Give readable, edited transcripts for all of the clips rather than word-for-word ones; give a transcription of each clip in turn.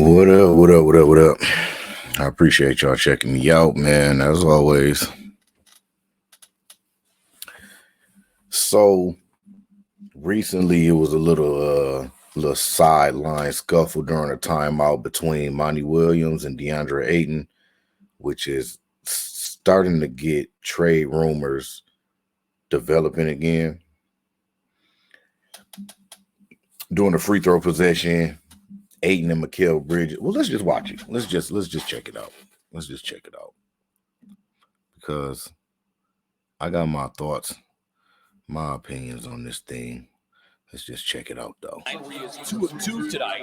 What up, what up, what up, what up? I appreciate y'all checking me out, man, as always. So recently it was a little sideline scuffle during a timeout between Monty Williams and Deandre Ayton, which is starting to get trade rumors developing again. During the free throw possession, Ayton and Mikal Bridges. Well, let's just watch it. Let's just check it out. Let's just check it out. Because I got my thoughts, my opinions on this thing. Let's just check it out, though. He is 2 of 2 tonight.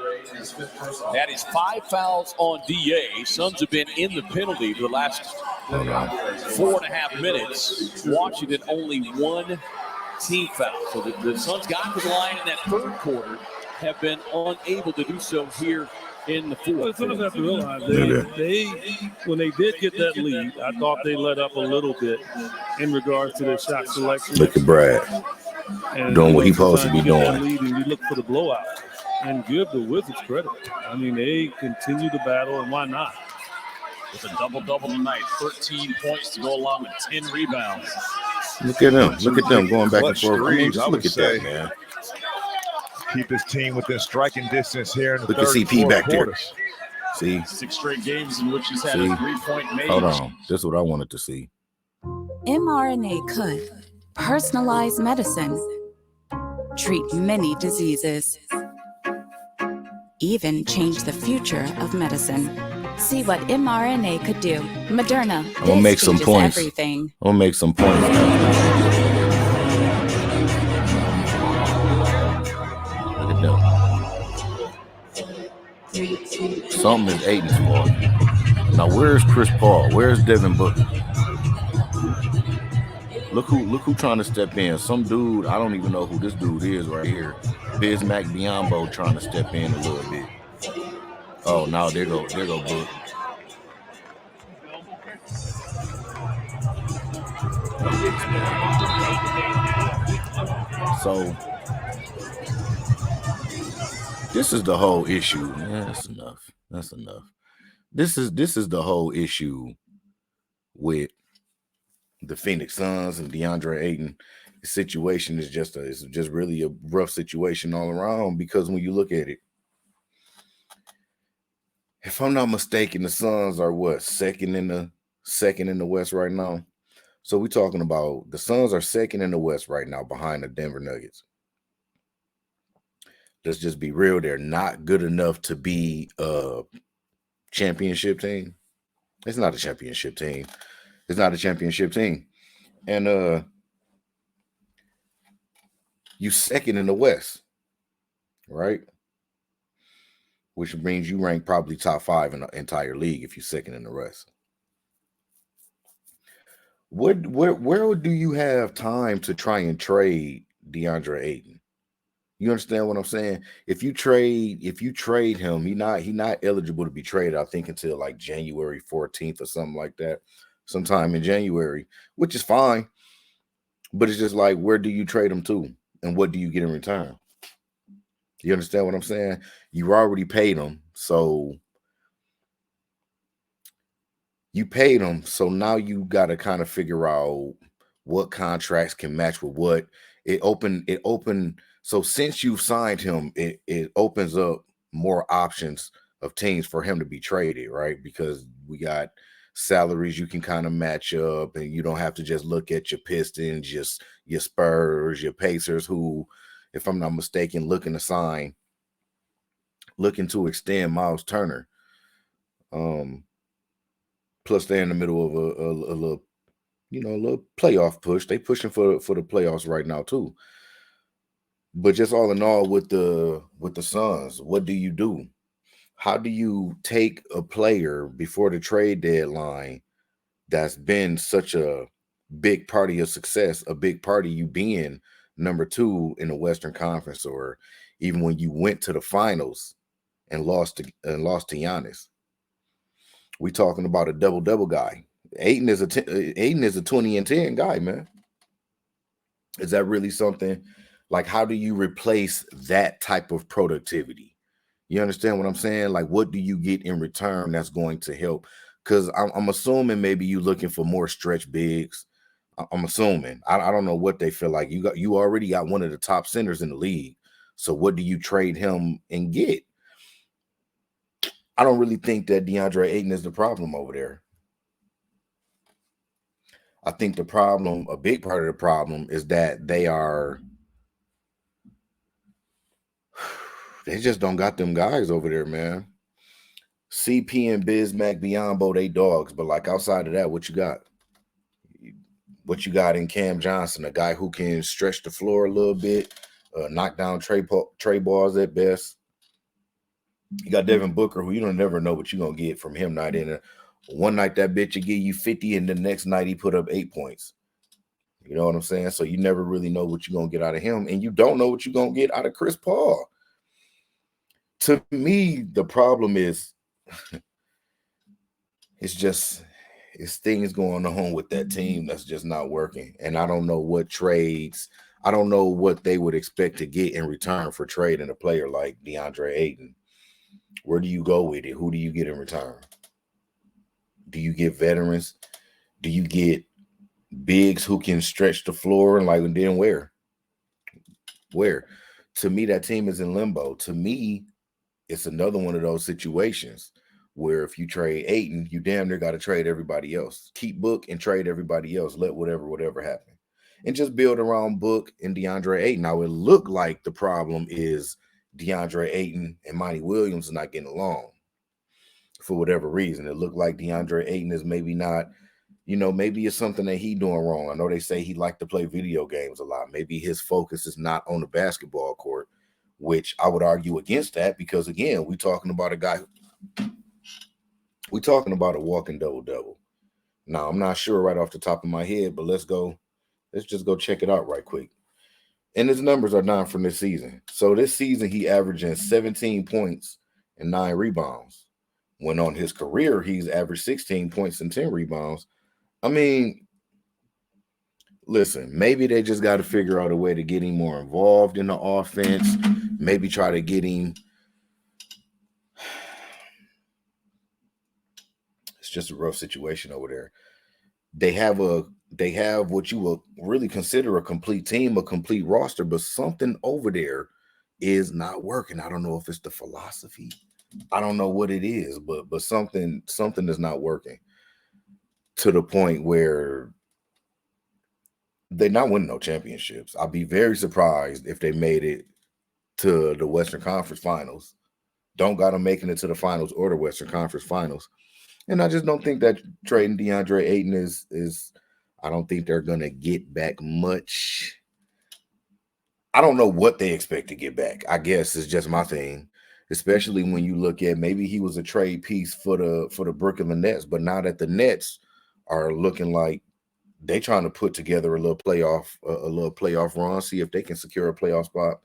That is 5 fouls on DA. Suns have been in the penalty for the last 4.5 minutes. Washington only 1 team foul. So the Suns got to the line in that third quarter, have been unable to do so here in the fourth. Well, the Suns have to realize they when they did get that lead, I thought they let up a little bit in regards to their shot selection. Look at Brad doing what he's supposed to be doing. Lead and you look for the blowout and give the Wizards credit. I mean, they continue to battle, and why not? With a double-double tonight, 13 points to go along with 10 rebounds. Look at them. Look at them going back and forth. I mean, just look at that, man. Keep his team within striking distance here in the look at CP back there. See? 6 straight games in which he's had a 3-point made. Hold on. This is what I wanted to see. mRNA could personalize medicine, treat many diseases, even change the future of medicine. See what mRNA could do. Moderna. I'm gonna make some points. Everything. I'm gonna make some points. Look at that. Something is Ayton's fault. Now where's Chris Paul? Where's Devin Booker? Look who trying to step in. Some dude, I don't even know who this dude is right here. Bismack Biyombo trying to step in a little bit. Oh, now there go Book. So this is the whole issue. Yeah, that's enough. That's enough. This is the whole issue with the Phoenix Suns and Deandre Ayton. The situation is just really a rough situation all around, because when you look at it, if I'm not mistaken, the Suns are what, second in the West right now. So we're talking about the Suns are second in the West right now behind the Denver Nuggets. Let's just be real. They're not good enough to be a championship team. It's not a championship team. It's not a championship team. And you second in the West, right? Which means you rank probably top 5 in the entire league if you're second in the West. Where do you have time to try and trade DeAndre Ayton? You understand what I'm saying? If you trade him, he's not eligible to be traded, I think, until like January 14th or something like that, sometime in January, which is fine. But it's just like, where do you trade him to? And what do you get in return? You understand what I'm saying? You already paid him, so you paid him. So now you got to kind of figure out what contracts can match with what. It opened. So since you've signed him, it opens up more options of teams for him to be traded, right? Because we got salaries you can kind of match up, and you don't have to just look at your Pistons, just your Spurs, your Pacers, who, if I'm not mistaken, looking to extend Miles Turner. Plus they're in the middle of a little playoff push. They pushing for the playoffs right now too. But just all in all, with the Suns, what do you do? How do you take a player before the trade deadline that's been such a big part of your success, a big part of you being number 2 in the Western Conference, or even when you went to the finals and lost to Giannis? We talking about a double-double guy. Ayton is a 20 and 10 guy, man. Is that really something? Like, how do you replace that type of productivity? You understand what I'm saying? Like, what do you get in return that's going to help? Because I'm assuming maybe you looking for more stretch bigs. I'm assuming. I don't know what they feel like. You already got one of the top centers in the league. So what do you trade him and get? I don't really think that Deandre Ayton is the problem over there. I think the problem, a big part of the problem, is that they just don't got them guys over there, man. CP and Bismack, Biyombo, they dogs. But like outside of that, what you got? What you got in Cam Johnson, a guy who can stretch the floor a little bit, knock down tray balls at best. You got Devin Booker, who you don't never know what you're going to get from him night in. One night that bitch will give you 50, and the next night he put up 8 points. You know what I'm saying? So you never really know what you're going to get out of him, and you don't know what you're going to get out of Chris Paul. To me, the problem is it's things going on with that team that's just not working. And I don't know what trades, I don't know what they would expect to get in return for trading a player like Deandre Ayton. Where do you go with it? Who do you get in return? Do you get veterans? Do you get bigs who can stretch the floor? And then where? To me, that team is in limbo. To me, it's another one of those situations where if you trade Ayton, you damn near got to trade everybody else. Keep Book and trade everybody else. Let whatever happen. And just build around Book and Deandre Ayton. Now, it looked like the problem is Deandre Ayton and Monty Williams are not getting along for whatever reason. It looked like Deandre Ayton is maybe not, maybe it's something that he doing wrong. I know they say he liked to play video games a lot. Maybe his focus is not on the basketball court, which I would argue against that because, again, we're talking about a walking double-double. Now, I'm not sure right off the top of my head, but let's just go check it out right quick. And his numbers are down from this season. So this season, he averaging 17 points and 9 rebounds. When on his career, he's averaged 16 points and 10 rebounds. I mean, listen, maybe they just got to figure out a way to get him more involved in the offense. Maybe try to get him. It's just a rough situation over there. They have what you will really consider a complete team, a complete roster, but something over there is not working. I don't know if it's the philosophy. I don't know what it is, but something is not working to the point where they're not winning no championships. I'd be very surprised if they made it to the Western Conference Finals. Don't got them making it to the finals or the Western Conference Finals. And I just don't think that trading Deandre Ayton is I don't think they're going to get back much. I don't know what they expect to get back. I guess it's just my thing, especially when you look at maybe he was a trade piece for the Brooklyn Nets, but now that the Nets are looking like they trying to put together a little playoff run, see if they can secure a playoff spot.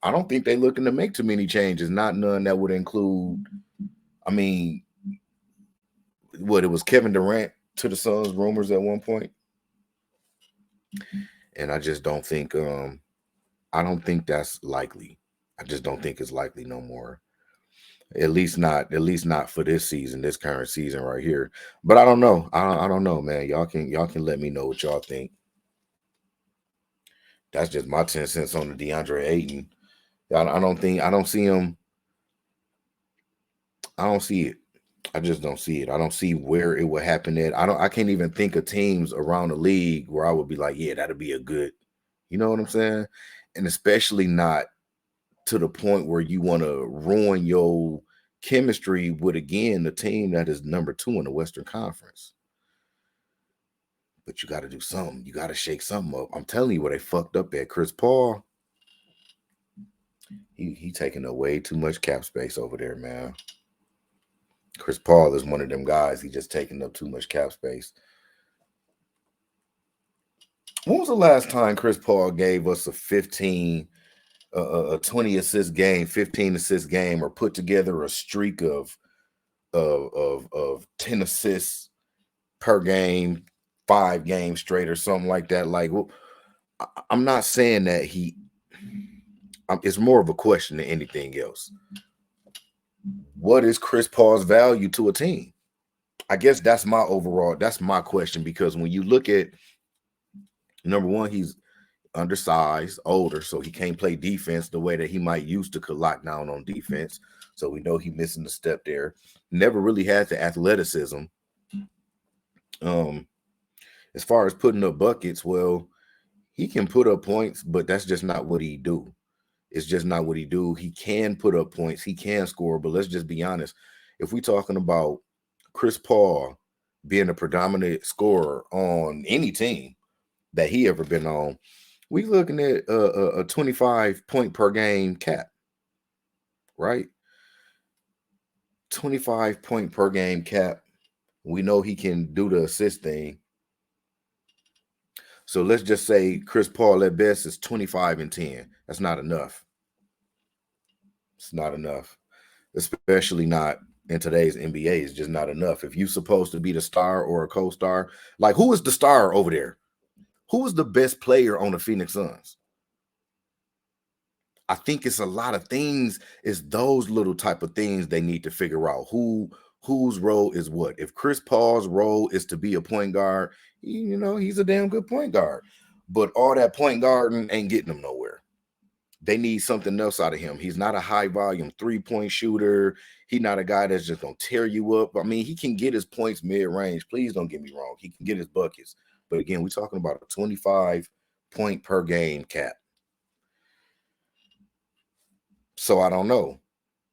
I don't think they're looking to make too many changes, not none that would include, I mean, what, it was Kevin Durant to the Suns rumors at one point. And I just don't think I don't think that's likely. I just don't think it's likely no more. At least not for this season, this current season right here. But I don't know. I don't know, man. Y'all can let me know what y'all think. That's just my 10 cents on the Deandre Ayton. I don't see him. I don't see it. I just don't see it. I don't see where it would happen at. I can't even think of teams around the league where I would be like, yeah, that'd be a good, you know what I'm saying? And especially not to the point where you want to ruin your chemistry with, again, the team that is number 2 in the Western Conference. But you got to do something. You got to shake something up. I'm telling you where they fucked up at. Chris Paul, he taking away too much cap space over there, man. Chris Paul is one of them guys. He just taking up too much cap space. When was the last time Chris Paul gave us a 20 assist game, 15 assist game, or put together a streak of 10 assists per game, 5 games straight or something like that? Like, well, I'm not saying that it's more of a question than anything else. what is Chris Paul's value to a team? I guess that's my question, because when you look at, number one, he's undersized, older, so he can't play defense the way that he might used to, could lock down on defense. So we know he's missing the step there. Never really had the athleticism. As far as putting up buckets, well, he can put up points, but that's just not what he do. It's just not what he do. He can put up points, he can score, but let's just be honest. If we're talking about Chris Paul being a predominant scorer on any team that he ever been on, we looking at a 25 point per game cap, right? 25 point per game cap. We know he can do the assist thing. So let's just say Chris Paul at best is 25 and 10. That's not enough. It's not enough, especially not in today's NBA. It's just not enough. If you're supposed to be the star or a co-star, like, who is the star over there? Who is the best player on the Phoenix Suns? I think it's a lot of things. It's those little type of things they need to figure out. Whose role is what? If Chris Paul's role is to be a point guard, he's a damn good point guard. But all that point guarding ain't getting him nowhere. They need something else out of him. He's not a high volume 3-point shooter. He's not a guy that's just going to tear you up. I mean, he can get his points mid-range. Please don't get me wrong. He can get his buckets. But again, we're talking about a 25 point per game cap. So I don't know.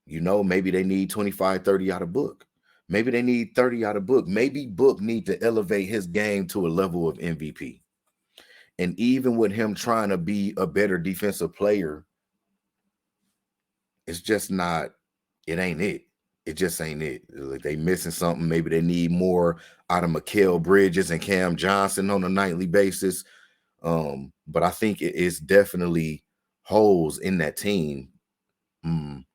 Maybe they need 25, 30 out of Book. Maybe they need 30 out of Book. Maybe Book need to elevate his game to a level of MVP. And even with him trying to be a better defensive player, it's just not, it ain't it. It just ain't it. Like, they missing something. Maybe they need more out of Mikal Bridges and Cam Johnson on a nightly basis. But I think it is definitely holes in that team. And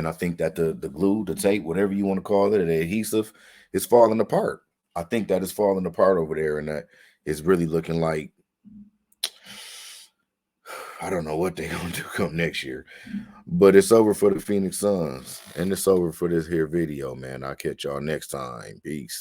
I think that the glue, the tape, whatever you want to call it, the adhesive, is falling apart. I think that is falling apart over there, and that is really looking like, I don't know what they're going to do come next year. But it's over for the Phoenix Suns, and it's over for this here video, man. I'll catch y'all next time. Peace.